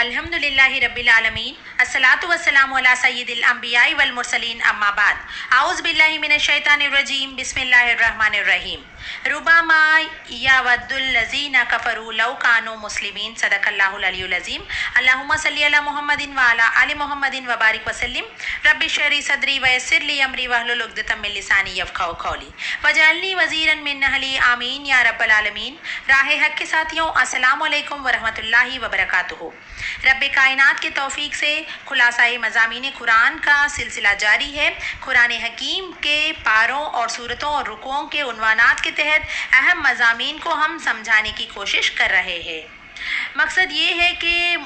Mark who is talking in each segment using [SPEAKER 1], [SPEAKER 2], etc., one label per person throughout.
[SPEAKER 1] अल्हम्दुलिल्लाहि रब्बिल आलमीन अस्सलातु वस्सलामु अला सय्यिदिल अंबियाइ वल मुरसलीन अम्मा बाद आऊज़ु बिल्लाहि मिनश शैतानिर रजीम बिस्मिल्लाहिर रहमानिर रहीम रुबामा यावद्दुल लज़ीना कफ़रू लौ कानू मुस्लिमीन सदक़ल्लाहुल अलियुल अज़ीम अल्लाहुम्मा सल्लि अला मुहम्मदिन व अला आलि मुहम्मदिन व बारिक वसल्लिम रब्बि इश्रह सदरी व यस्सिर ली अमरी वहलुल उक़दतम मिन लिसानी यफ़क़हू क़ौली वजअलनी वज़ीरन मिन अहली आमीन या रब्बल आलमीन। राह हक के साथियों, अस्सलामु अलैकुम व रहमतुल्लाहि व बरकातुहू। रब्बे कायनात के तौफीक से खुलासाए मज़ामीन कुरान का सिलसिला जारी है। कुरान हकीम के पारों और सूरतों और रुकों के उन्वानात के तहत अहम मज़ामीन को हम समझाने की कोशिश कर रहे हैं। मकसद ये है कि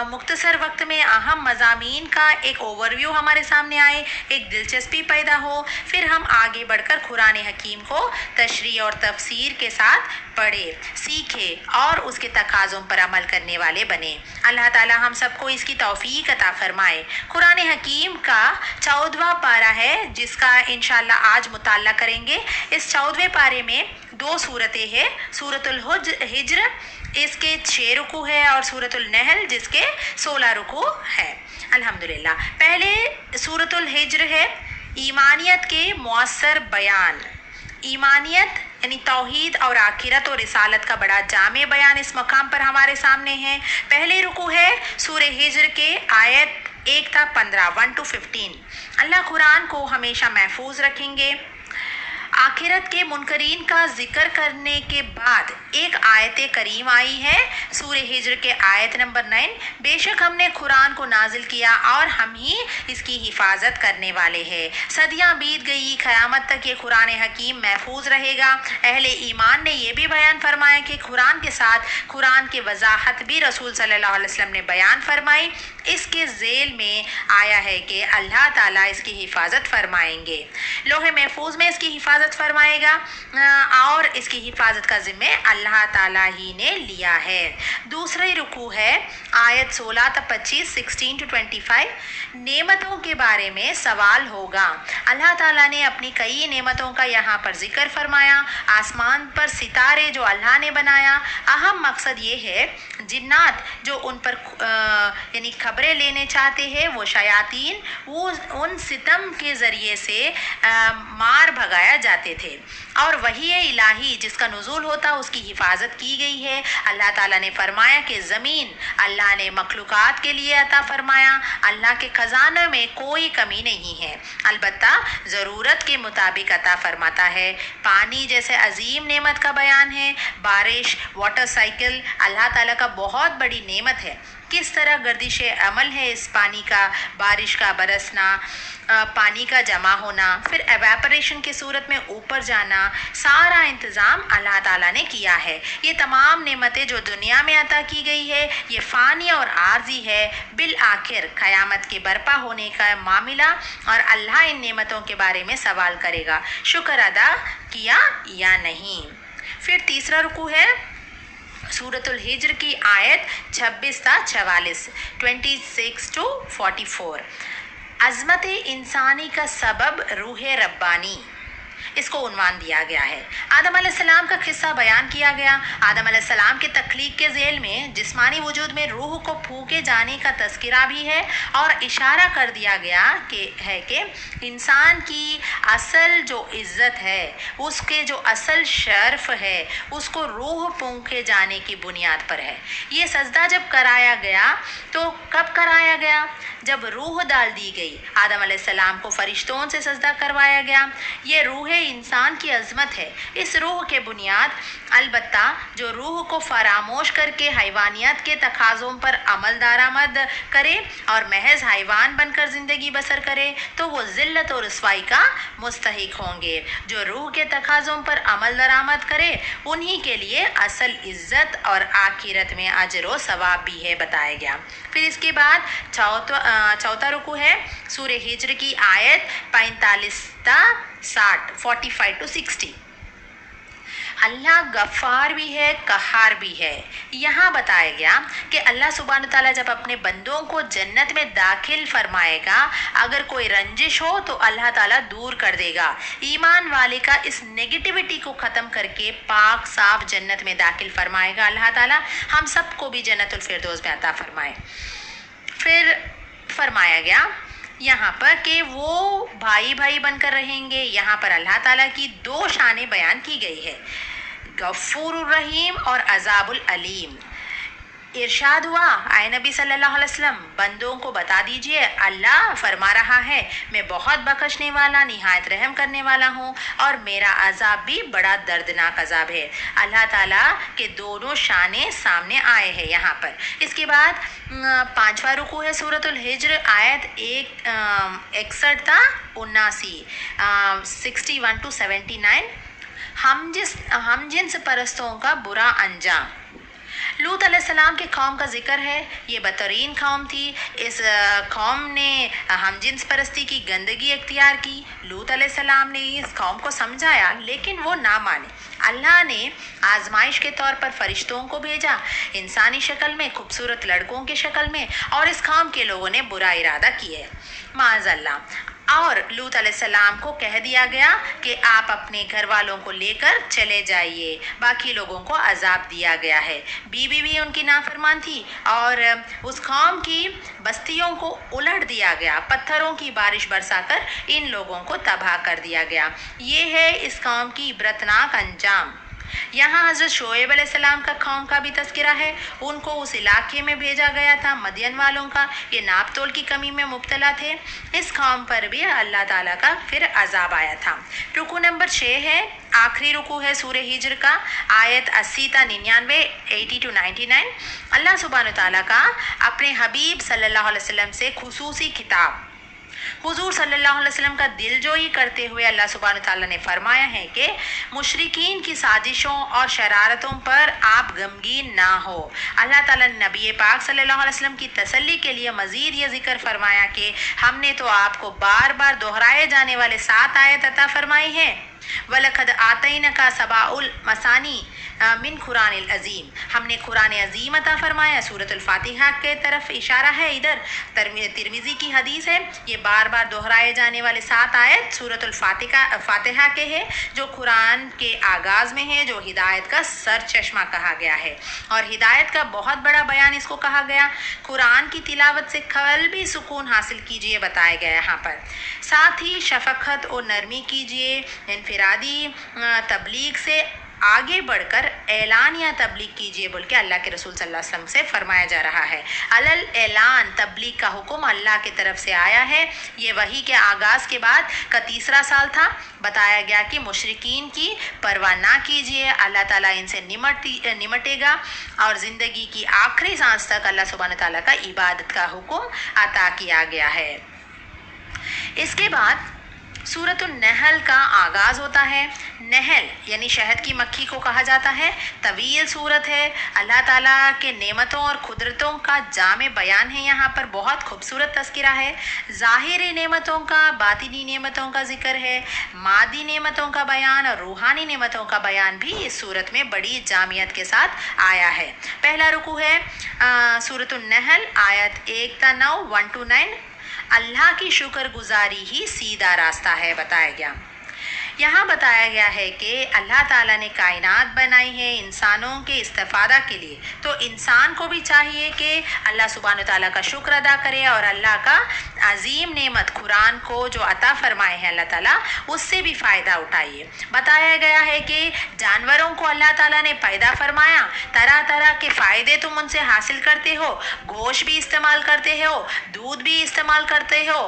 [SPEAKER 1] मुख्तसर वक्त में अहम मज़ामीन का एक ओवरव्यू हमारे सामने आए, एक दिलचस्पी पैदा हो, फिर हम आगे बढ़कर कुरान हकीम को तशरीह और तफसीर के साथ पढ़े, सीखे और उसके तकाज़ों पर अमल करने वाले बने। अल्लाह ताला हम सबको इसकी तौफीक अता फरमाए। कुरान हकीम का 14वां पारा है जिसका इंशाअल्लाह आज मुताला करेंगे। इस 14वें पारे में 2 सूरतें हैं। सूरतुल हिज्र इसके 6 रुकू है और सूरतुल नहल जिसके 16 रुकू है। अल्हम्दुलिल्लाह। पहले सूरतुल हिज्र है ईमानियत के मुअस्सर बयान। ईमानियत यानी तौहीद और आखिरत और रिसालत का बड़ा जामे बयान इस मकाम पर हमारे सामने है। पहले रुकू है सूरह हिज्र के आयत 1 था 15 1 to 15। अल्लाह कुरान को हमेशा महफूज रखेंगे। आखिरत के मुनकरीन का जिक्र करने के बाद एक आयत करीम आई है सूरह हिज्र के आयत नंबर 9। बेशक हमने कुरान को नाजिल किया और हम ही इसकी हिफाजत करने वाले हैं। सदियां बीत गई, क़यामत तक ये कुरान हकीम महफूज रहेगा। अहले ईमान ने यह भी बयान फरमाया कि कुरान के साथ कुरान की वजाहत भी रसूल सल्लल्लाहु अलैहि वसल्लम ने बयान फरमाई। इसके ज़ेल में आया है कि अल्लाह ताला इसकी हिफाजत फरमाएंगे, लोहे महफूज में इसकी हिफाजत फरमाएगा और इसकी हिफाजत का ज़िम्मे अल्लाह ताला ही ने लिया है। दूसरे रुकू है आयत 16 तक 25 16 to 25। नेमतों के बारे में सवाल होगा। अल्लाह ताला ने अपनी कई नेमतों का यहाँ पर जिक्र फरमाया। आसमान पर सितारे जो अल्लाह ने बनाया। अहम मकसद ये है जिन्नात जो उन पर यानी खबरें लेने चाहते हैं वो शयातीन वो उन सितम के ज़रिए से मार भगाया जाते थे और वही इलाही जिसका नुज़ूल होता उसकी हिफाजत की गई है। अल्लाह ताला ने फरमाया कि ज़मीन अल्लाह ने मखलूक़ात के लिए अता फरमाया। अल्लाह के ख़जाने में कोई कमी नहीं है, अलबत्ता ज़रूरत के मुताबिक अता फरमाता है। पानी जैसे अजीम नेमत का बयान है। बारिश, वाटर साइकिल अल्लाह ताला का बहुत बड़ी नेमत है। किस तरह गर्दिश अमल है इस पानी का, बारिश का बरसना, पानी का जमा होना, फिर एवेपोरेशन की सूरत में ऊपर जाना, सारा इंतज़ाम अल्लाह ताला ने किया है। ये तमाम नेमतें जो दुनिया में अता की गई है ये फ़ानी और आर्जी है। बिल आखिर क़यामत के बर्पा होने का मामला और अल्लाह इन नेमतों के बारे में सवाल करेगा, शुक्र अदा किया या नहीं। फिर तीसरा रुकू है सूरतुल हिज्र की आयत 26 था 44 26 to 44। अज़मत इंसानी का सबब रूह रब्बानी इसको उन्वान दिया गया है। आदम अलैहिस्सलाम का किस्सा बयान किया गया। आदम अलैहिस्सलाम के तख्लीक के ज़ेल में जिस्मानी वजूद में रूह को फूके जाने का तज़किरा भी है और इशारा कर दिया गया कि इंसान की असल जो इज़्ज़त है, उसके जो असल शर्फ है, उसको रूह फूके जाने की बुनियाद पर है। ये सजदा जब कराया गया तो कब कराया गया? जब रूह डाल दी गई। आदम अलैहिस्सलाम को फरिश्तों से सजदा करवाया गया। ये रूह इंसान की अज़मत है। इस रूह के बुनियाद अलबत्ता जो रूह को फरामोश करके हैवानियत के तकाज़ों पर अमल दरामद करे और महज हैवान बनकर ज़िंदगी बसर करे तो वो ज़िल्लत और रुसवाई का मुस्तहिक होंगे। जो रूह के तकाज़ों पर अमल दरामद करे उन्हीं के लिए असल इज़्ज़त और आखिरत में अजर व सवाब भी है बताया गया। फिर इसके बाद चौथा रुकू है सूरह हिज्र की आयत 45 60 45 to 60। अल्लाह गफ़ार भी है, कहार भी है। यहाँ बताया गया कि अल्लाह सुब्हान ताला जब अपने बंदों को जन्नत में दाखिल फरमाएगा, अगर कोई रंजिश हो तो अल्लाह ताला दूर कर देगा। ईमान वाले का इस नेगेटिविटी को ख़त्म करके पाक साफ जन्नत में दाखिल फरमाएगा अल्लाह ताला। हम सबको भी जन्नतुल फिरदौस में अता फरमाए। फिर फरमाया गया यहाँ पर कि वो भाई भाई बनकर रहेंगे। यहाँ पर अल्लाह ताला की दो शानें बयान की गई है, गफूरुर रहीम और अजाबुल अलीम। इरशाद हुआ, आए नबी सल्लल्लाहु अलैहि वसल्लम बंदों को बता दीजिए, अल्लाह फरमा रहा है मैं बहुत बख्शने वाला निहायत रहम करने वाला हूँ और मेरा अजाब भी बड़ा दर्दनाक अजाब है। अल्लाह ताला के दोनों शाने सामने आए हैं यहाँ पर। इसके बाद 5वां रुकू है सूरतुल हिज्र, आयत 61 था 79 61 to 79। हम जिन्स परस्तों का बुरा अंजाम। लूत अलैहिस्सलाम के कौम का जिक्र है। ये बदतरीन कौम थी। इस कौम ने हम जिन्स परस्ती की गंदगी इख्तियार की। लूत अलैहिस्सलाम ने इस कौम को समझाया लेकिन वो ना माने। अल्लाह ने आजमाइश के तौर पर फरिश्तों को भेजा, इंसानी शक्ल में, खूबसूरत लड़कों की शक्ल में, और इस कौम के लोगों ने बुरा इरादा किया माज़अल्लाह। और लूत अलैहिस्सलाम को कह दिया गया कि आप अपने घर वालों को लेकर चले जाइए। बाकी लोगों को अजाब दिया गया है। बीवी भी उनकी नाफरमान थी और उस कौम की बस्तियों को उलट दिया गया, पत्थरों की बारिश बरसाकर इन लोगों को तबाह कर दिया गया। ये है इस कौम की इबरतनाक अंजाम। यहाँ हज़रत शोएब अलैहिस्सलाम का कौम का भी तज़किरा है। उनको उस इलाके में भेजा गया था मदियन वालों का, ये नाप तोल की कमी में मुब्तला थे। इस कौम पर भी अल्लाह ताला का फिर अजाब आया था। रुकू नंबर 6 है, आखिरी रुकू है सूरह हिज्र का, आयत 80 था 99 80 to 99। अल्लाह सुब्हान ताला का अपने हबीब सल्लल्लाहु अलैहि वसल्लम से खुसूसी खिताब। हुजूर सल्लल्लाहु अलैहि वसल्लम का दिलजोई करते हुए अल्लाह सुब्हान ताला ने फरमाया है कि मुशरिकीन की साजिशों और शरारतों पर आप गमगीन ना हो। अल्लाह ताला ने नबी पाक सल्लल्लाहु अलैहि वसल्लम की तसल्ली के लिए मज़ीद ये जिक्र फरमाया कि हमने तो आपको बार बार दोहराए जाने वाले 7 आयत अता फरमाई है। वलखद आतैनका सबाउल मसानी मिन कुरानिल अजीम, हमने कुरान अजीम अता फरमाया। सूरतुल फातिहा के तरफ इशारा है। इधर तिरमिज़ी की हदीस है। ये बार बार दोहराए जाने वाले 7 आयत सूरतुल फातिहा के हैं, जो कुरान के आगाज़ में है, जो हिदायत का सर चश्मा कहा गया है और हिदायत का बहुत बड़ा बयान इसको कहा गया। कुरान की तिलावत से कल भी सुकून हासिल कीजिए बताया गया यहाँ पर। साथ ही शफ़क़त और नरमी कीजिए। इनफिरादी तबलीग से आगे बढ़कर ऐलानिया तबलीग कीजिए बोल के अल्लाह के रसूल सल्लल्लाहु अलैहि वसल्लम से फरमाया जा रहा है। अलल ऐलान तबलीग का हुक्म अल्लाह की तरफ से आया है। ये वही के आगाज़ के बाद का 3रा साल था। बताया गया कि मुशरिकीन की परवाह ना कीजिए, अल्लाह ताला इनसे निमटेगा और ज़िंदगी की आखिरी सांस तक अल्लाह सुब्हान ताला का इबादत का हुक्म अता किया गया है। इसके बाद सूरतुन नहल का आगाज़ होता है। नहल यानी शहद की मक्खी को कहा जाता है। तवील सूरत है। अल्लाह ताला के नेमतों और कुदरतों का जामे बयान है। यहाँ पर बहुत खूबसूरत तज़किरा है। ज़ाहिरी नेमतों का, बातिनी नेमतों का जिक्र है। मादी नेमतों का बयान और रूहानी नेमतों का बयान भी इस सूरत में बड़ी जामियत के साथ आया है। पहला रुकू है सूरतुन नहल, आयत 1 था 9 1 to 9। अल्लाह की शुक्रगुजारी ही सीधा रास्ता है बताया गया। यहाँ बताया गया है कि अल्लाह ताला ने कायनात बनाई है इंसानों के इस्तिफादा के लिए, तो इंसान को भी चाहिए कि अल्लाह सुब्हान ताला का शुक्र अदा करे और अल्लाह का अजीम नेमत कुरान को जो अता फरमाए हैं अल्लाह ताला, उससे भी फ़ायदा उठाइए। बताया गया है कि जानवरों को अल्लाह ताला ने पैदा फरमाया, तरह तरह के फ़ायदे तुम उनसे हासिल करते हो, गोश्त भी इस्तेमाल करते हो, दूध भी इस्तेमाल करते हो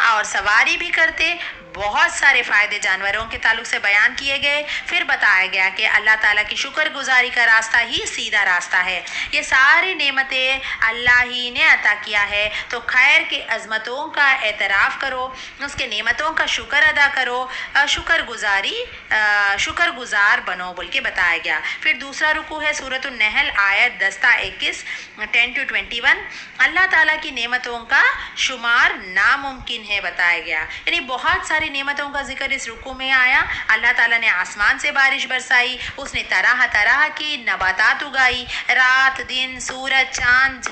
[SPEAKER 1] और सवारी भी करते। बहुत सारे फ़ायदे जानवरों के ताल्लुक से बयान किए गए। फिर बताया गया कि अल्लाह ताला की शुक्रगुजारी का रास्ता ही सीधा रास्ता है। ये सारी नेमतें अल्लाह ही ने अता किया है, तो खैर के अज़मतों का एतराफ़ करो, उसके नेमतों का शुक्र अदा करो, शुक्रगुजार बनो बोल के बताया गया। फिर दूसरा रुकू है सूरतुन नहल, आयत 10 था 21 10 to 21। अल्लाह ताला की नेमतों का शुमार नामुमकिन है बताया गया। यानी बहुत सारी सारी नेमतों का जिक्र इस रुकू में आया। अल्लाह ताला ने आसमान से बारिश बरसाई, उसने तरह तरह की नबातात उगाई, रात दिन सूरज चांद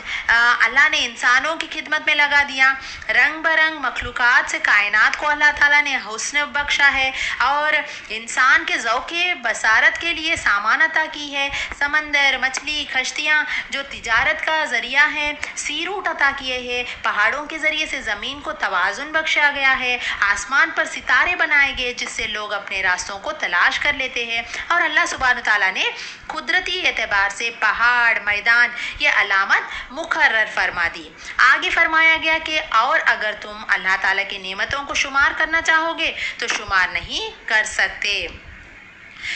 [SPEAKER 1] अल्लाह ने इंसानों की खिदमत में लगा दिया। रंग बरंग मखलूक़ात से कायनात को अल्लाह ताला ने हुस्न बख्शा है और इंसान के ज़ौक़े बसारत के लिए सामान अता की है। समंदर, मछली, कश्तियाँ जो तिजारत का ज़रिया है, सी रूट अता किए हैं। पहाड़ों के ज़रिए से ज़मीन को तवाज़ुन बख्शा गया है। आसमान पर सितारे बनाए गए जिससे लोग अपने रास्तों को तलाश कर लेते हैं। और अल्लाह सुब्हान ताला ने कुदरती एतबार से पहाड़, मैदान ये अलामत मुकर्रर फरमा दी। आगे फरमाया गया कि और अगर तुम अल्लाह ताला की नेमतों को शुमार करना चाहोगे तो शुमार नहीं कर सकते।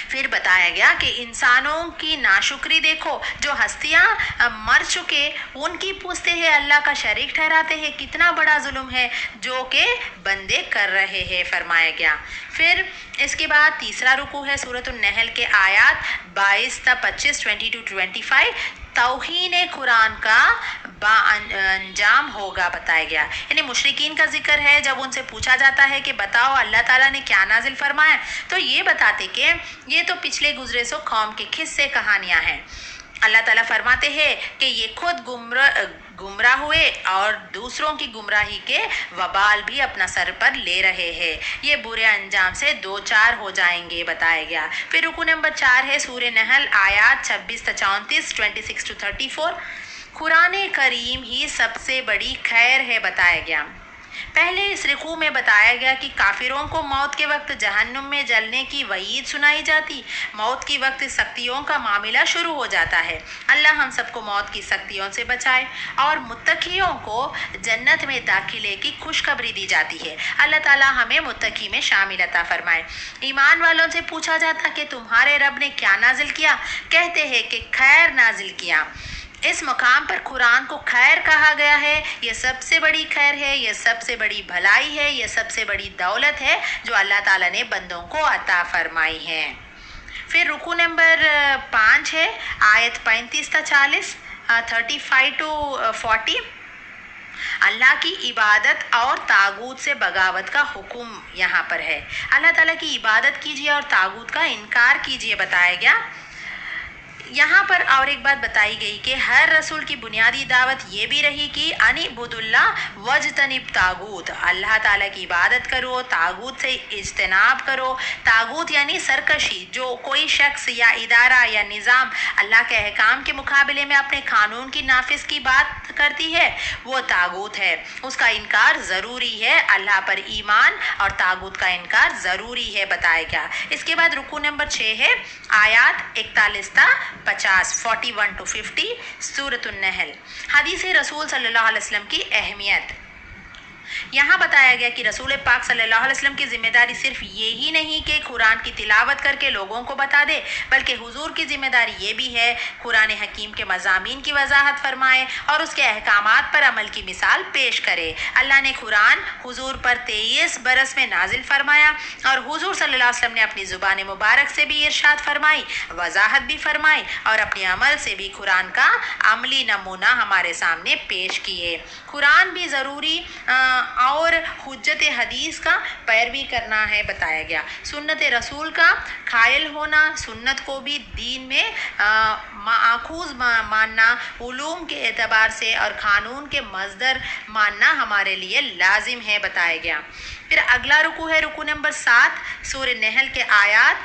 [SPEAKER 1] फिर बताया गया कि इंसानों की नाशुक्री देखो, जो हस्तियां मर चुके उनकी पूछते हैं, अल्लाह का शरीक ठहराते हैं। कितना बड़ा जुल्म है जो कि बंदे कर रहे हैं, फरमाया गया। फिर इसके बाद तीसरा रुकू है सूरतुन नहल के आयात 22 ta 25 20 to 25। तौहीन कुरान का अंजाम होगा बताया गया। यानी मुशरिकीन का जिक्र है। जब उनसे पूछा जाता है कि बताओ अल्लाह ताला ने क्या नाजिल फरमाया, तो ये बताते कि ये तो पिछले गुजरे सो कौम के किस्से कहानियाँ हैं। अल्लाह ताला फरमाते हैं कि ये खुद गुमराह हुए और दूसरों की गुमराही के वबाल भी अपना सर पर ले रहे हैं। ये बुरे अंजाम से दो चार हो जाएंगे बताया गया। फिर रुकू नंबर 4 है सूरह नहल आयात 26 ta 34 26 to 34। कुरान करीम ही सबसे बड़ी खैर है बताया गया। पहले इस रुकू में बताया गया कि काफिरों को मौत के वक्त जहन्नुम में जलने की वईद सुनाई जाती। मौत की वक्त सख्तियों का मामला शुरू हो जाता है। अल्लाह हम सबको मौत की सख्तियों से बचाए। और मुत्तकियों को जन्नत में दाखिले की खुशखबरी दी जाती है। अल्लाह ताला हमें मुत्तकी में शामिल अता फरमाए। ईमान वालों से पूछा जाता कि तुम्हारे रब ने क्या नाजिल किया, कहते हैं कि खैर नाजिल किया। इस मुकाम पर कुरान को खैर कहा गया है। ये सबसे बड़ी खैर है, ये सबसे बड़ी भलाई है, ये सबसे बड़ी दौलत है जो अल्लाह ताला ने बंदों को अता फरमाई है। फिर रुकू नंबर 5 है आयत 35 ta 40 35 to 40। अल्लाह की इबादत और तागूत से बगावत का हुक्म यहाँ पर है। अल्लाह ताला की इबादत कीजिए और तागूत का इनकार कीजिए बताया गया। यहाँ पर और एक बात बताई गई कि हर रसूल की बुनियादी दावत ये भी रही कि अनिबुदुल्ला वजतनिब तागूत, अल्लाह ताला की इबादत करो, तागूत से इज्तनाब करो। तागूत यानी सरकशी, जो कोई शख्स या इदारा या निज़ाम अल्लाह के अहकाम के मुकाबले में अपने कानून की नाफिज की बात करती है, वो तागूत है। उसका इनकार ज़रूरी है। अल्लाह पर ईमान और तागूत का इनकार ज़रूरी है बताया गया। इसके बाद रुकू नंबर 6 है आयात 41 ta 50 41 to 50 सूरतुन नहल। हदीस रसूल सल्लल्लाहु अलैहि वसल्लम की अहमियत। यहाँ बताया गया कि रसूल पाक सल्लल्लाहु अलैहि वसल्लम की जिम्मेदारी सिर्फ ये ही नहीं कि कुरान की तिलावत करके लोगों को बता दे, बल्कि हुजूर की जिम्मेदारी ये भी है कुरान हकीम के मज़ामीन की वजाहत फरमाए और उसके अहकामात पर अमल की मिसाल पेश करे। अल्लाह ने कुरान हुजूर पर 23 बरस में नाजिल फरमाया और हुजूर सल्लल्लाहु अलैहि वसल्लम ने अपनी ज़ुबान मुबारक से भी इरशाद फरमाई, वजाहत भी फरमाई और अपने अमल से भी कुरान का अमली नमूना हमारे सामने पेश किए। कुरान भी ज़रूरी और हुज्जत हदीस का पैरवी करना है बताया गया। सुन्नत रसूल का कायल होना, सुन्नत को भी दीन में माखूज मानना, उलूम के एतबार से और कानून के मज़दर मानना हमारे लिए लाजिम है बताया गया। फिर अगला रुकू है रुकू नंबर 7 सूरह नहल के आयात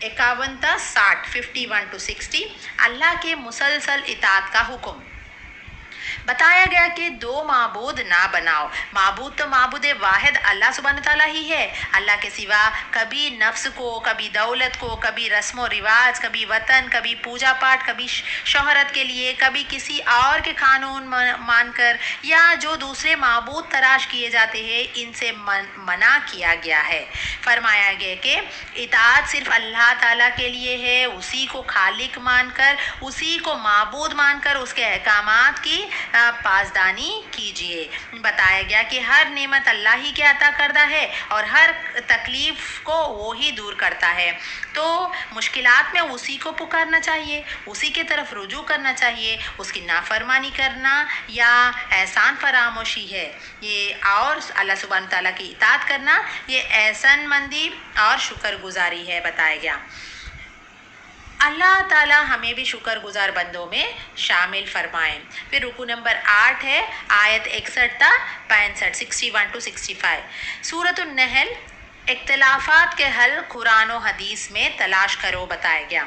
[SPEAKER 1] 51 ta 60 51 to 60। अल्लाह के मुसलसल इताअत का हुक्म। बताया गया कि दो माबूद ना बनाओ। माबूद तो माबूद वाहिद अल्लाह सुब्हान ताला ही है। अल्लाह के सिवा कभी नफ्स को, कभी दौलत को, कभी रस्म व रिवाज, कभी वतन, कभी पूजा पाठ, कभी शोहरत के लिए, कभी किसी और के कानून मानकर या जो दूसरे माबूद तराश किए जाते हैं, इनसे मना किया गया है। फरमाया गया कि इताअत सिर्फ अल्लाह ताला के लिए है। उसी को खालिक मानकर, उसी को माबूद मानकर उसके अहकामात की پاسدانی کیجیے۔ بتایا گیا کہ ہر نعمت اللہ ہی کے عطا کردہ ہے اور ہر تکلیف کو وہی دور کرتا ہے، تو مشکلات میں اسی کو پکارنا چاہیے، اسی کے طرف رجوع کرنا چاہیے۔ اس کی نافرمانی کرنا یا احسان فراموشی ہے یہ، اور اللہ سبحانہ تعالیٰ کی اطاعت کرنا یہ احسان مندی اور شکر گزاری ہے، بتایا گیا۔ اللہ تعالیٰ ہمیں بھی شکر گزار بندوں میں شامل فرمائیں۔ پھر رکو نمبر 8 ہے آیت 61 تا 65، 61 to 65۔ سورۃ النحل، اختلافات کے حل قرآن و حدیث میں تلاش کرو، بتایا گیا۔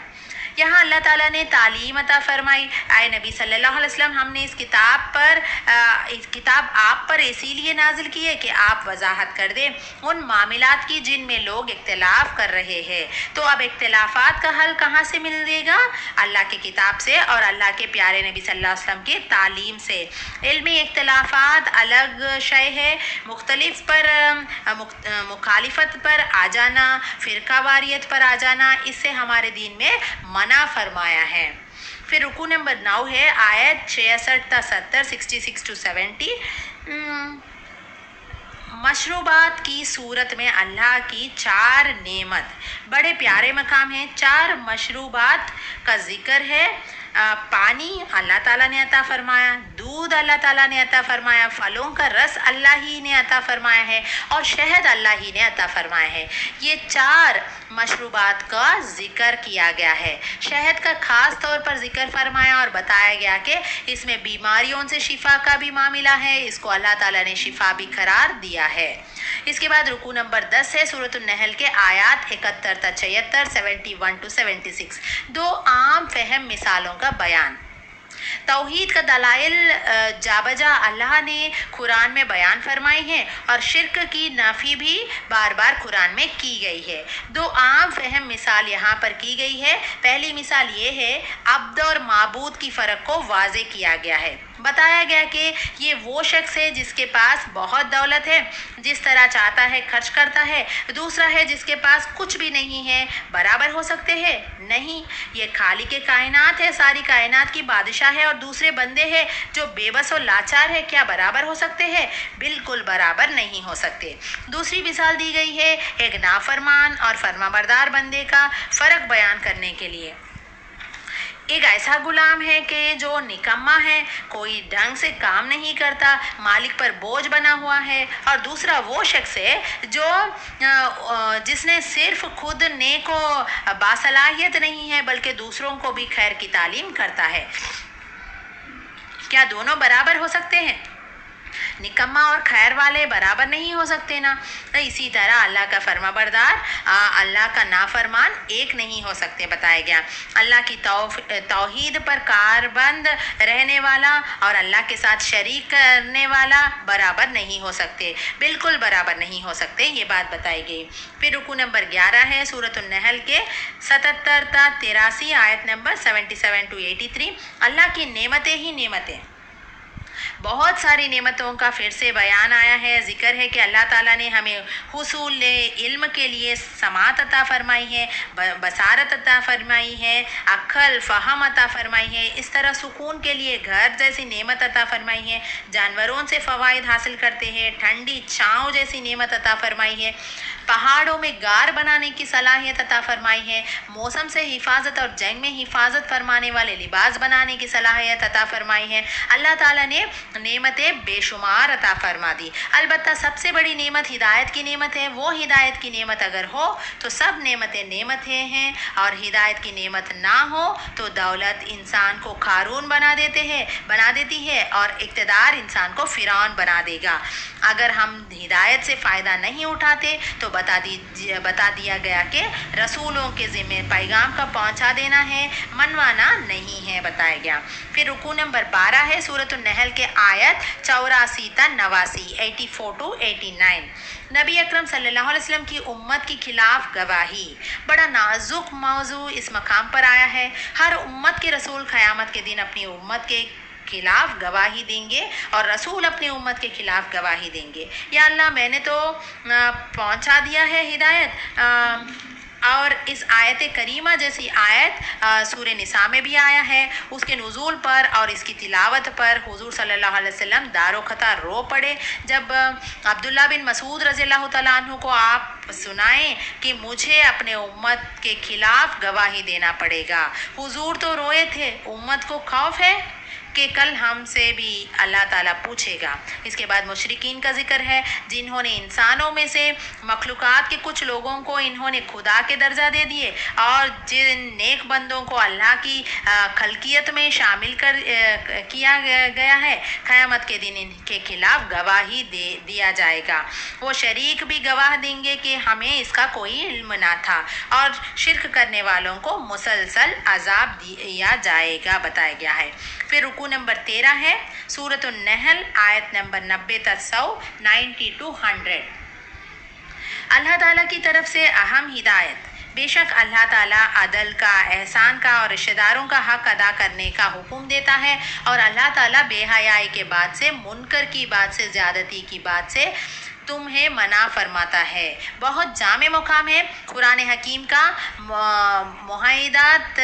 [SPEAKER 1] یہاں اللہ تعالیٰ نے تعلیم عطا فرمائی، اے نبی صلی اللہ علیہ وسلم ہم نے اس کتاب آپ پر اسی لیے نازل کی ہے کہ آپ وضاحت کر دیں ان معاملات کی جن میں لوگ اختلاف کر رہے ہیں۔ تو اب اختلافات کا حل کہاں سے ملے گا؟ اللہ کی کتاب سے اور اللہ کے پیارے نبی صلی اللہ علیہ وسلم کی تعلیم سے۔ علمی اختلافات الگ شے ہے، مختلف پر مخالفت پر آ جانا، فرقہ واریت پر آ جانا، اس سے ہمارے دین میں منع فرمایا ہے۔ پھر رکو نمبر 9 ہے آیت 66 تا 70، 66 to 70۔ مشروبات کی صورت میں اللہ کی 4 نعمت بڑے پیارے مقام ہیں۔ 4 مشروبات کا ذکر ہے۔ پانی اللہ تعالیٰ نے عطا فرمایا، دودھ اللہ تعالیٰ نے عطا فرمایا، پھلوں کا رس اللہ ہی نے عطا فرمایا ہے، اور شہد اللہ ہی نے عطا فرمایا ہے۔ یہ 4 مشروبات کا ذکر کیا گیا ہے۔ شہد کا خاص طور پر ذکر فرمایا اور بتایا گیا کہ اس میں بیماریوں سے شفا کا بھی معاملہ ہے، اس کو اللہ تعالیٰ نے شفا بھی قرار دیا ہے۔ اس کے بعد رکو نمبر 10 ہے سورۃ النحل کے آیات 71 تا 76، 71 to 76۔ 2 عام فہم مثالوں کا بیان۔ توحید کا دلائل جا بجا اللہ نے قرآن میں بیان فرمائی ہیں، اور شرک کی نفی بھی بار بار قرآن میں کی گئی ہے۔ 2 عام فہم مثال یہاں پر کی گئی ہے۔ پہلی مثال یہ ہے، عبد اور معبود کی فرق کو واضح کیا گیا ہے۔ بتایا گیا کہ یہ وہ شخص ہے جس کے پاس بہت دولت ہے، جس طرح چاہتا ہے خرچ کرتا ہے۔ دوسرا ہے جس کے پاس کچھ بھی نہیں ہے۔ برابر ہو سکتے ہیں؟ نہیں۔ یہ خالق کائنات ہے، ساری کائنات کی بادشاہ ہے، اور دوسرے بندے ہیں جو بے بس و لاچار ہے، کیا برابر ہو سکتے ہیں؟ بالکل برابر نہیں ہو سکتے۔ دوسری مثال دی گئی ہے ایک نافرمان اور فرمانبردار بندے کا فرق بیان کرنے کے لیے۔ ایک ایسا غلام ہے کہ جو نکما ہے، کوئی ڈھنگ سے کام نہیں کرتا، مالک پر بوجھ بنا ہوا ہے، اور دوسرا وہ شخص ہے جس نے صرف خود نیک و باصلاحیت نہیں ہے بلکہ دوسروں کو بھی خیر کی تعلیم کرتا ہے۔ کیا دونوں برابر ہو سکتے ہیں؟ نکما اور خیر والے برابر نہیں ہو سکتے نا۔ اسی طرح اللہ کا فرما بردار اللہ کا نافرمان ایک نہیں ہو سکتے، بتایا گیا۔ اللہ کی توحید پر کاربند رہنے والا اور اللہ کے ساتھ شریک کرنے والا برابر نہیں ہو سکتے، بالکل برابر نہیں ہو سکتے، یہ بات بتائی گئی۔ پھر رکو نمبر 11 ہے سورۃ النحل کے 77 تا 83، آیت نمبر 77 to 83۔ اللہ کی نعمتیں ہی نعمتیں، بہت ساری نعمتوں کا پھر سے بیان آیا ہے۔ ذکر ہے کہ اللہ تعالیٰ نے ہمیں حصول علم کے لیے سماعت عطا فرمائی ہے، بصارت عطا فرمائی ہے، عقل فہم عطا فرمائی ہے، اس طرح سکون کے لیے گھر جیسی نعمت عطا فرمائی ہے، جانوروں سے فوائد حاصل کرتے ہیں، ٹھنڈی چھاؤں جیسی نعمت عطا فرمائی ہے، پہاڑوں میں غار بنانے کی صلاحیت عطا فرمائی ہے، موسم سے حفاظت اور جنگ میں حفاظت فرمانے والے لباس بنانے کی صلاحیت عطا فرمائی ہے۔ اللہ تعالیٰ نے نعمتیں بے شمار عطا فرما دی۔ البتہ سب سے بڑی نعمت ہدایت کی نعمت ہے۔ وہ ہدایت کی نعمت اگر ہو تو سب نعمتیں ہیں، اور ہدایت کی نعمت نہ ہو تو دولت انسان کو قارون بنا دیتی ہے، اور اقتدار انسان کو فرعون بنا دے گا۔ اگر ہم ہدایت سے فائدہ نہیں اٹھاتے تو بتا دیا گیا کہ رسولوں کے ذمہ پیغام کا پہنچا دینا ہے، منوانا نہیں ہے، بتایا گیا۔ پھر رکوع نمبر 12 ہے سورۃ النحل کے آیت 84 تا 89، 84 to 89۔ نبی اکرم صلی اللہ علیہ وسلم کی امت کی خلاف گواہی، بڑا نازک موضوع اس مقام پر آیا ہے۔ ہر امت کے رسول قیامت کے دن اپنی امت کے خلاف گواہی دیں گے، اور رسول اپنی امت کے خلاف گواہی دیں گے۔ یا اللہ، میں نے تو پہنچا دیا ہے ہدایت، اور اس آیت کریمہ جیسی آیت سورہ نساء میں بھی آیا ہے۔ اس کے نزول پر اور اس کی تلاوت پر حضور صلی اللہ علیہ وسلم دار و خطا رو پڑے جب عبداللہ بن مسعود رضی اللہ تعالیٰ عنہ کو آپ سنائیں کہ مجھے اپنے امت کے خلاف گواہی دینا پڑے گا۔ حضور تو روئے تھے، امت کو خوف ہے کہ کل ہم سے بھی اللہ تعالیٰ پوچھے گا۔ اس کے بعد مشرکین کا ذکر ہے جنہوں نے انسانوں میں سے مخلوقات کے کچھ لوگوں کو انہوں نے خدا کے درجہ دے دیے، اور جن نیک بندوں کو اللہ کی خلقیت میں شامل کیا گیا ہے، قیامت کے دن ان کے خلاف گواہی دیا جائے گا۔ وہ شریک بھی گواہ دیں گے کہ ہمیں اس کا کوئی علم نہ تھا، اور شرک کرنے والوں کو مسلسل عذاب دیا جائے گا بتایا گیا ہے۔ پھر رکوع نمبر 13 ہے سورۃ النحل آیت نمبر 90 تا 90 to 100۔ اللہ تعالیٰ کی طرف سے اہم ہدایت۔ بے شک اللہ تعالیٰ عدل کا، احسان کا اور رشتہ داروں کا حق ادا کرنے کا حکم دیتا ہے، اور اللہ تعالیٰ بے حیائی کے بعد سے، منکر کی بات سے، زیادتی کی بات سے تمہیں منع فرماتا ہے۔ بہت جامع مقام ہے۔ قرآن حکیم کا معاہدات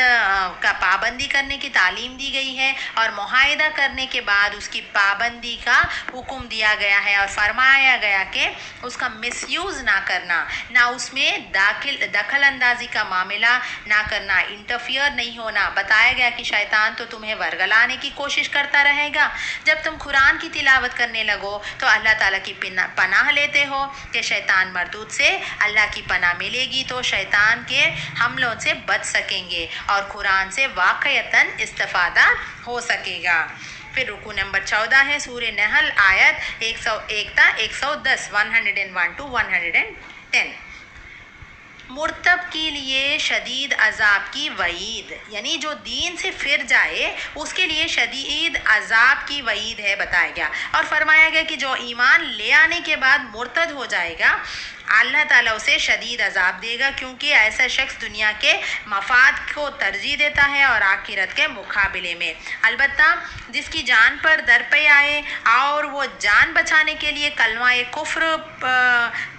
[SPEAKER 1] کا پابندی کرنے کی تعلیم دی گئی ہے، اور معاہدہ کرنے کے بعد اس کی پابندی کا حکم دیا گیا ہے، اور فرمایا گیا کہ اس کا مس یوز نہ کرنا، نہ اس میں دخل اندازی کا معاملہ نہ کرنا، انٹرفیئر نہیں ہونا۔ بتایا گیا کہ شیطان تو تمہیں ورگلانے کی کوشش کرتا رہے گا۔ جب تم قرآن کی تلاوت کرنے لگو تو اللہ تعالیٰ کی پناہ لیتے ہو کہ شیطان مردود سے اللہ کی پناہ ملے گی تو شیطان کے حملوں سے بچ سکیں گے، اور قرآن سے واقعتاً استفادہ ہو سکے گا۔ پھر رکوع نمبر 14 ہے سورہ نحل آیت 101 تا 110 101 to 110۔ مرتب کے لیے شدید عذاب کی وعید، یعنی جو دین سے پھر جائے اس کے لیے شدید عذاب کی وعید ہے بتایا گیا، اور فرمایا گیا کہ جو ایمان لے آنے کے بعد مرتد ہو جائے گا اللہ تعالیٰ اسے شدید عذاب دے گا، کیونکہ ایسا شخص دنیا کے مفاد کو ترجیح دیتا ہے اور آخرت کے مقابلے میں۔ البتہ جس کی جان پر در پہ آئے اور وہ جان بچانے کے لیے کلمہ کفر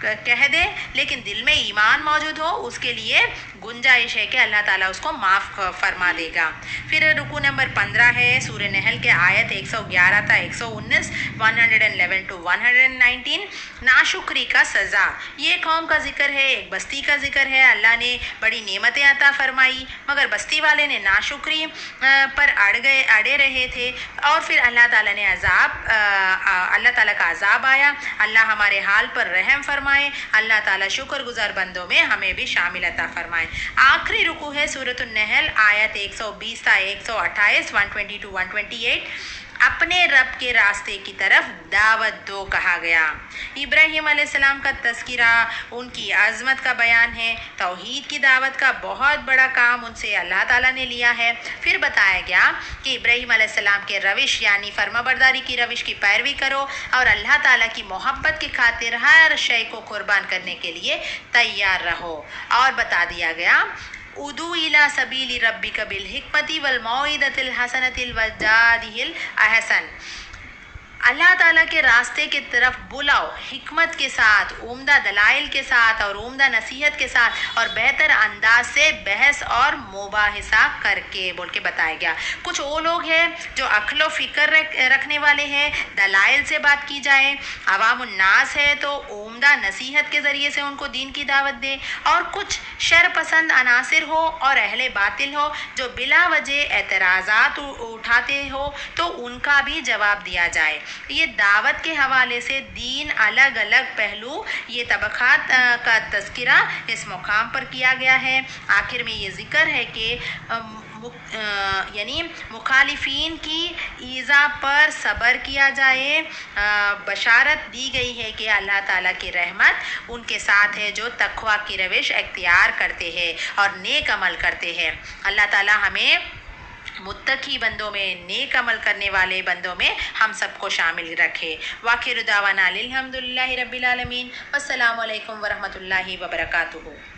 [SPEAKER 1] کہہ دے لیکن دل میں ایمان موجود ہو، اس کے لیے گنجائش ہے کہ اللہ تعالیٰ اس کو معاف فرما دے گا۔ پھر رکوع نمبر 15 ہے سورہ نحل کے آیت 111 تا 119 111 to 119۔ ناشکری کا سزا۔ یہ قوم کا ذکر ہے، ایک بستی کا ذکر ہے۔ اللہ نے بڑی نعمتیں عطا فرمائی مگر بستی والے نے ناشکری پر اڑے رہے تھے، اور پھر اللہ تعالیٰ کا عذاب آیا۔ اللہ ہمارے حال پر رحم فرمائے، اللہ تعالیٰ شکر گزار بندوں میں ہمیں بھی شامل عطا فرمائے۔ آخری رکوع ہے سورۃ النحل آیت 120 تا 128 120 to 128۔ اپنے رب کے راستے کی طرف دعوت دو کہا گیا۔ ابراہیم علیہ السلام کا تذکرہ، ان کی عظمت کا بیان ہے۔ توحید کی دعوت کا بہت بڑا کام ان سے اللہ تعالیٰ نے لیا ہے۔ پھر بتایا گیا کہ ابراہیم علیہ السلام کے روش یعنی فرمانبرداری کی روش کی پیروی کرو، اور اللہ تعالیٰ کی محبت کی خاطر ہر شے کو قربان کرنے کے لیے تیار رہو، اور بتا دیا گیا ادعو الی سبیل ربک بالحکمۃ والموعظۃ الحسنۃ وجادلہ الاحسن۔ اللہ تعالیٰ کے راستے کی طرف بلاؤ، حکمت کے ساتھ، عمدہ دلائل کے ساتھ اور عمدہ نصیحت کے ساتھ، اور بہتر انداز سے بحث اور مباحثہ کر کے بول کے بتایا گیا۔ کچھ وہ لوگ ہیں جو عقل و فکر رکھنے والے ہیں، دلائل سے بات کی جائے۔ عوام الناس ہے تو عمدہ نصیحت کے ذریعے سے ان کو دین کی دعوت دے، اور کچھ شر پسند عناصر ہو اور اہل باطل ہو جو بلا وجہ اعتراضات اٹھاتے ہو تو ان کا بھی جواب دیا جائے۔ یہ دعوت کے حوالے سے دین الگ الگ پہلو، یہ طبقات کا تذکرہ اس مقام پر کیا گیا ہے۔ آخر میں یہ ذکر ہے کہ یعنی مخالفین کی ایذا پر صبر کیا جائے۔ بشارت دی گئی ہے کہ اللہ تعالیٰ کی رحمت ان کے ساتھ ہے جو تقوی کی روش اختیار کرتے ہیں اور نیک عمل کرتے ہیں۔ اللہ تعالیٰ ہمیں متقی بندوں میں، نیک عمل کرنے والے بندوں میں ہم سب کو شامل رکھے۔ وآخر دعوانا الحمدللہ رب العالمین۔ السلام علیکم ورحمۃ اللہ وبرکاتہ۔